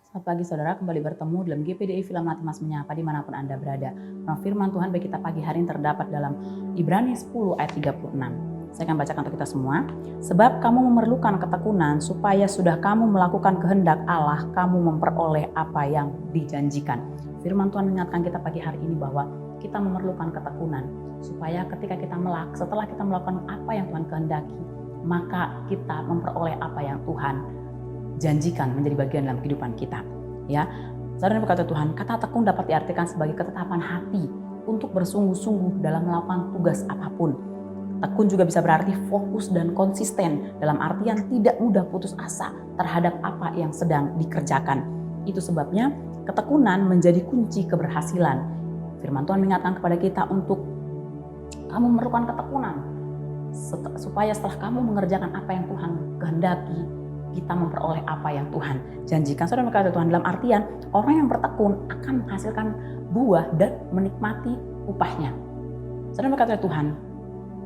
Selamat pagi saudara, kembali bertemu dalam GPDI Film Mati Mas Menyapa dimanapun Anda berada. Firman Tuhan bagi kita pagi hari ini terdapat dalam Ibrani 10 ayat 36. Saya akan bacakan untuk kita semua. Sebab kamu memerlukan ketekunan supaya sudah kamu melakukan kehendak Allah, kamu memperoleh apa yang dijanjikan. Firman Tuhan mengingatkan kita pagi hari ini bahwa kita memerlukan ketekunan supaya ketika kita setelah kita melakukan apa yang Tuhan kehendaki, maka kita memperoleh apa yang Tuhan janjikan menjadi bagian dalam kehidupan kita. Ya, saudara berkata Tuhan, kata tekun dapat diartikan sebagai ketetapan hati untuk bersungguh-sungguh dalam melakukan tugas apapun. Tekun juga bisa berarti fokus dan konsisten dalam artian tidak mudah putus asa terhadap apa yang sedang dikerjakan. Itu sebabnya ketekunan menjadi kunci keberhasilan. Firman Tuhan mengingatkan kepada kita untuk kamu memerlukan ketekunan supaya setelah kamu mengerjakan apa yang Tuhan kehendaki, kita memperoleh apa yang Tuhan janjikan. Saudara berkata Tuhan, dalam artian orang yang bertekun akan menghasilkan buah dan menikmati upahnya. Saudara berkata Tuhan,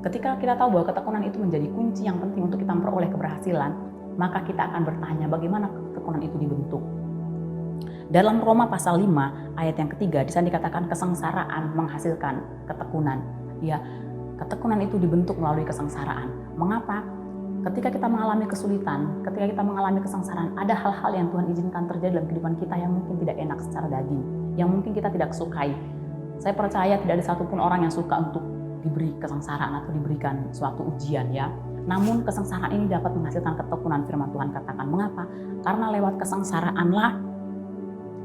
ketika kita tahu bahwa ketekunan itu menjadi kunci yang penting untuk kita memperoleh keberhasilan, maka kita akan bertanya bagaimana ketekunan itu dibentuk. Dalam Roma pasal 5 ayat yang ketiga, di sana dikatakan kesengsaraan menghasilkan ketekunan. Ya, ketekunan itu dibentuk melalui kesengsaraan. Mengapa? Ketika kita mengalami kesulitan, ketika kita mengalami kesengsaraan, ada hal-hal yang Tuhan izinkan terjadi dalam kehidupan kita yang mungkin tidak enak secara daging, yang mungkin kita tidak sukai. Saya percaya tidak ada satupun orang yang suka untuk diberi kesengsaraan atau diberikan suatu ujian ya. Namun kesengsaraan ini dapat menghasilkan ketekunan. Firman Tuhan katakan. Mengapa? Karena lewat kesengsaraanlah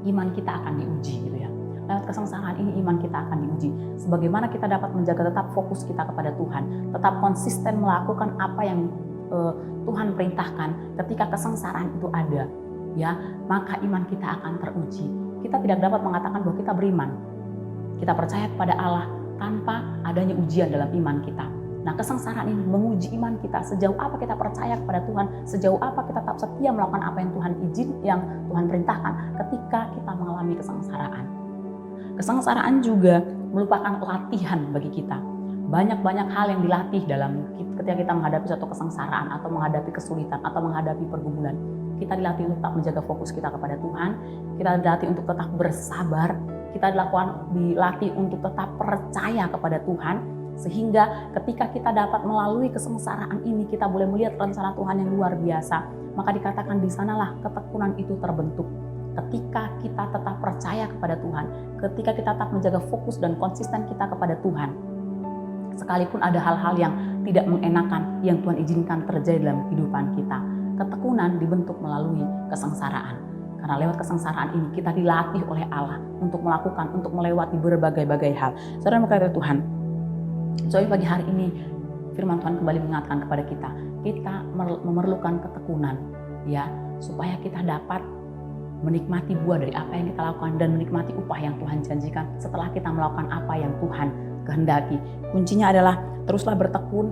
iman kita akan diuji gitu ya. Lewat kesengsaraan ini iman kita akan diuji. Sebagaimana kita dapat menjaga tetap fokus kita kepada Tuhan, tetap konsisten melakukan apa yang Tuhan perintahkan. Ketika kesengsaraan itu ada, ya, maka iman kita akan teruji. Kita tidak dapat mengatakan bahwa kita beriman, kita percaya kepada Allah tanpa adanya ujian dalam iman kita. Nah, kesengsaraan ini menguji iman kita, sejauh apa kita percaya kepada Tuhan, sejauh apa kita tetap setia melakukan apa yang Tuhan perintahkan ketika kita mengalami kesengsaraan. Kesengsaraan juga merupakan latihan bagi kita. Banyak hal yang dilatih dalam ketika kita menghadapi suatu kesengsaraan atau menghadapi kesulitan atau menghadapi pergumulan. Kita dilatih untuk tetap menjaga fokus kita kepada Tuhan, kita dilatih untuk tetap bersabar, kita dilatih untuk tetap percaya kepada Tuhan, sehingga ketika kita dapat melalui kesengsaraan ini kita boleh melihat rencana Tuhan yang luar biasa. Maka dikatakan di sanalah ketekunan itu terbentuk. Ketika kita tetap percaya kepada Tuhan, ketika kita tetap menjaga fokus dan konsisten kita kepada Tuhan, sekalipun ada hal-hal yang tidak mengenakan yang Tuhan izinkan terjadi dalam kehidupan kita, ketekunan dibentuk melalui kesengsaraan. Karena lewat kesengsaraan ini kita dilatih oleh Allah untuk melewati berbagai hal. Saudara berkata Tuhan, soalnya pagi hari ini firman Tuhan kembali mengingatkan kepada kita memerlukan ketekunan, ya, supaya kita dapat menikmati buah dari apa yang kita lakukan dan menikmati upah yang Tuhan janjikan setelah kita melakukan apa yang Tuhan kehendaki. Kuncinya adalah teruslah bertekun,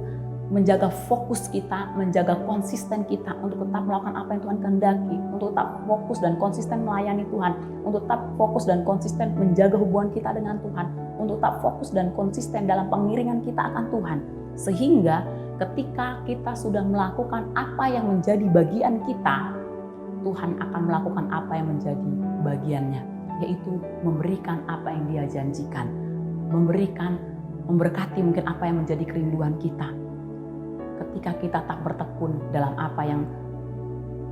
menjaga fokus kita, menjaga konsisten kita untuk tetap melakukan apa yang Tuhan kehendaki, untuk tetap fokus dan konsisten melayani Tuhan, untuk tetap fokus dan konsisten menjaga hubungan kita dengan Tuhan, untuk tetap fokus dan konsisten dalam pengiringan kita akan Tuhan. Sehingga ketika kita sudah melakukan apa yang menjadi bagian kita, Tuhan akan melakukan apa yang menjadi bagiannya, yaitu memberikan apa yang Dia janjikan, memberkati mungkin apa yang menjadi kerinduan kita. Ketika kita tak bertekun dalam apa yang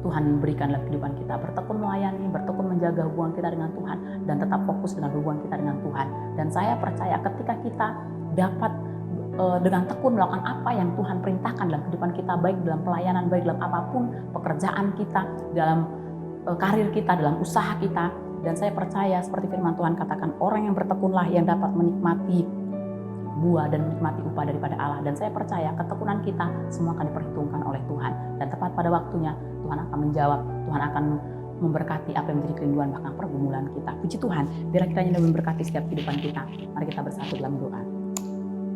Tuhan berikan dalam kehidupan kita, bertekun melayani, bertekun menjaga hubungan kita dengan Tuhan, dan tetap fokus dengan hubungan kita dengan Tuhan. Dan saya percaya ketika kita dapat dengan tekun melakukan apa yang Tuhan perintahkan dalam kehidupan kita, baik dalam pelayanan, baik dalam apapun pekerjaan kita, dalam karir kita, dalam usaha kita. Dan saya percaya seperti firman Tuhan katakan, orang yang bertekunlah yang dapat menikmati buah dan menikmati upah daripada Allah. Dan saya percaya ketekunan kita semua akan diperhitungkan oleh Tuhan. Dan tepat pada waktunya Tuhan akan menjawab, Tuhan akan memberkati apa yang menjadi kerinduan bahkan pergumulan kita. Puji Tuhan, biarlah kiranya Dia memberkati setiap kehidupan kita. Mari kita bersatu dalam doa.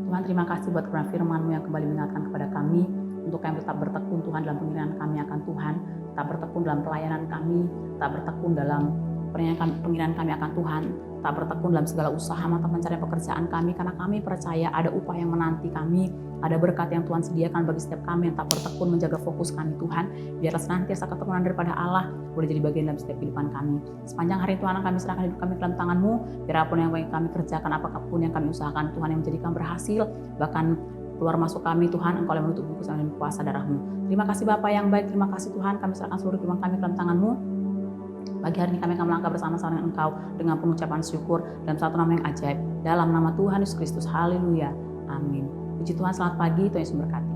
Tuhan, terima kasih buat kebenaran firman-Mu yang kembali mengingatkan kepada kami untuk kami tetap bertekun Tuhan dalam pengiringan kami akan Tuhan, tetap bertekun dalam pelayanan kami, tetap bertekun dalam pengiringan kami akan Tuhan, tetap bertekun dalam segala usaha mata pencarian pekerjaan kami, karena kami percaya ada upah yang menanti kami Ada berkat yang Tuhan sediakan bagi setiap kami yang tak bertekun menjaga fokus kami Tuhan. Biarlah senantiasa ketekunan daripada Allah boleh jadi bagian dalam setiap kehidupan kami. Sepanjang hari Tuhan kami serahkan hidup kami ke dalam tangan-Mu. Biar apapun yang kami kerjakan, apapun yang kami usahakan, Tuhan yang menjadikan berhasil. Bahkan keluar masuk kami Tuhan, Engkau yang menutup buku dengan kuasa darah-Mu. Terima kasih Bapa yang baik, terima kasih Tuhan. Kami serahkan seluruh kehidupan kami ke dalam tangan-Mu. Pagi hari ini kami akan melangkah bersama-sama dengan Engkau dengan pengucapan syukur dalam satu nama yang ajaib. Dalam nama Tuhan Yesus Kristus. Haleluya. Amin. Puji Tuhan, selamat pagi. Tuhan Yesus memberkati.